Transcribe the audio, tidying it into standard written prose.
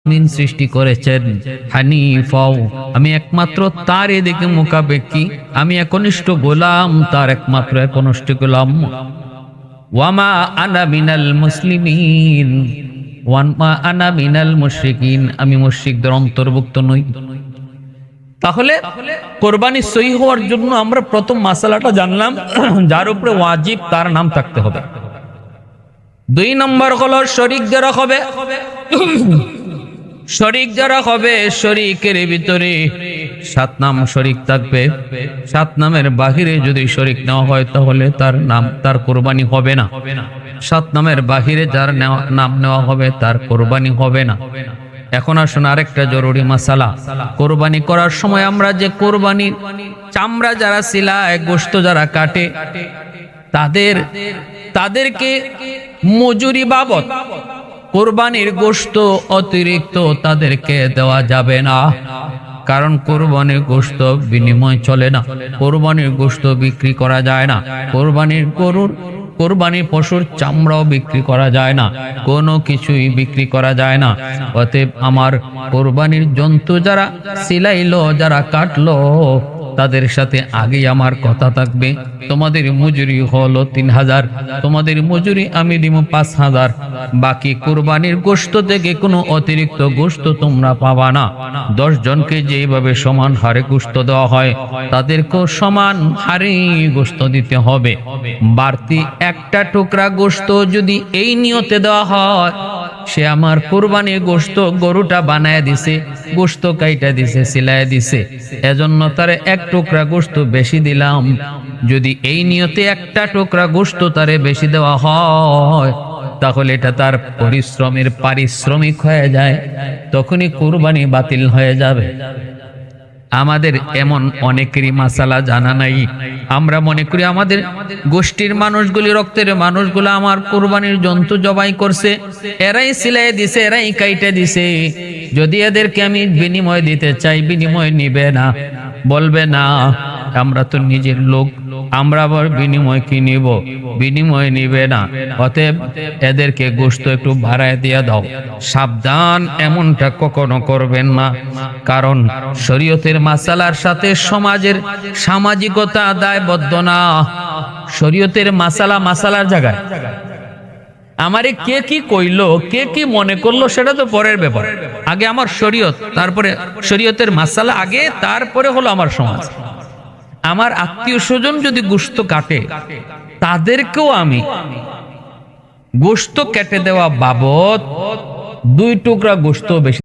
জমিন সৃষ্টি করেছেন হানিফাও, আমি একমাত্র তার এদিকে মুখাপেক্ষী, আমি একনিষ্ঠ গোলাম, তার একমাত্র একনিষ্ঠ গোলাম। ওয়ামা আনা মিনাল মুসলিমিন ওয়ামা আনা মিনাল মুশরিকিন, আমি মুশরিকদের অন্তর্ভুক্ত নই। তাহলে কোরবানি সহি হওয়ার জন্য আমরা প্রথম মাসালাটা জানলাম, যার উপরে ওয়াজিব তার নাম থাকতে হবে। 2 নম্বর হলো শরীক যারা হবে, শরীক যারা হবে, শরীকের ভিতরে 7 নাম শরীক থাকবে। 7 নামের বাহিরে যদি শরীক নেওয়া হয় তাহলে তার কোরবানি হবে না। 7 নামের বাহিরে যার নাম নেওয়া হবে তার কোরবানি হবে না। এখন আসুন আরেকটা জরুরি মাসালা, কোরবানি করার সময় আমরা যে কোরবানির চামড়া যারা সিলায়, গোশত যারা কাটে, তাদেরকে মজুরি বাবদ কোরবানির গোশত অতিরিক্ত তাদেরকে দেওয়া যাবে না, কারণ কোরবানির গোশত বিনিময় চলে না, কোরবানির গোশত বিক্রি করা যায় না, কোরবানির পশুর চামড়াও বিক্রি করা যায় না, কোনো কিছুই বিক্রি করা যায় না। অতএব আমার কোরবানির জন্তু যারা সিলাইলো, যারা কাটলো, তাদের সাথে আগেই আমার কথা থাকবে, তোমাদের মজুরি হলো 3000, তোমাদের মজুরি আমি দিব 5000, বাকি কুরবানির গোশত থেকে কোনো অতিরিক্ত গোশত তোমরা পাবা না। 10 জনকে যেভাবে সমান হারে গোশত দেওয়া হয় তাদেরকেও সমান হারে গোশত দিতে হবে। বাড়তি একটা টুকরা গোশত যদি এই নিয়তে দেওয়া হয়, সে আমার কুরবানির গোশত গরুটা বানায় দিছে, গোশত কাইটা দিছে, সিলায় দিছে, এজন্য তারে 1 টুকরা গোশত বেশি দিলাম। যদি এই নিয়তে একটা টুকরা গোশত তারে বেশি দেওয়া হয় তাহলে এটা তার পরিশ্রমের পারিশ্রমিক হয়ে যায়, তখনই কুরবানি বাতিল হয়ে যাবে। আমাদের এমন অনেকেরই মাসালা জানা নাই, আমরা মনে করি আমাদের গোষ্ঠীর মানুষগুলি, রক্তের মানুষগুলো আমার কুরবানির জন্তু জবাই করছে, এরাই সিলাই দিছে, এরাই কাইটে দিছে, যদি এদেরকে আমি বিনিময় দিতে চাই বিনিময় নিবে না, বলবে না আমরা তো নিজের লোক, আমরা আবার বিনিময় কি নিব, বিনিময় নিবে না, অতএব এদেরকে গোশত একটু বাড়ায় দিয়ে দাও। সাবধান, এমনটা কখনো করবেন না, কারণ শরীয়তের মাসালার সাথে সমাজের সামাজিকতা দায়বদ্ধ না। শরীয়তের মাসালার জায়গায় আমারে কে কি কইলো, কে কি মনে করলো সেটা তো পরের ব্যাপার, আগে আমার শরীয়ত, তারপরে শরীয়তের মাসালা আগে, তারপরে হলো আমার সমাজ। আমার আত্মীয় স্বজন যদি গোশত কাটে, তাদেরকেও আমি গোশত কেটে দেওয়া বাবদ 2 টুকরা গোশত বেশি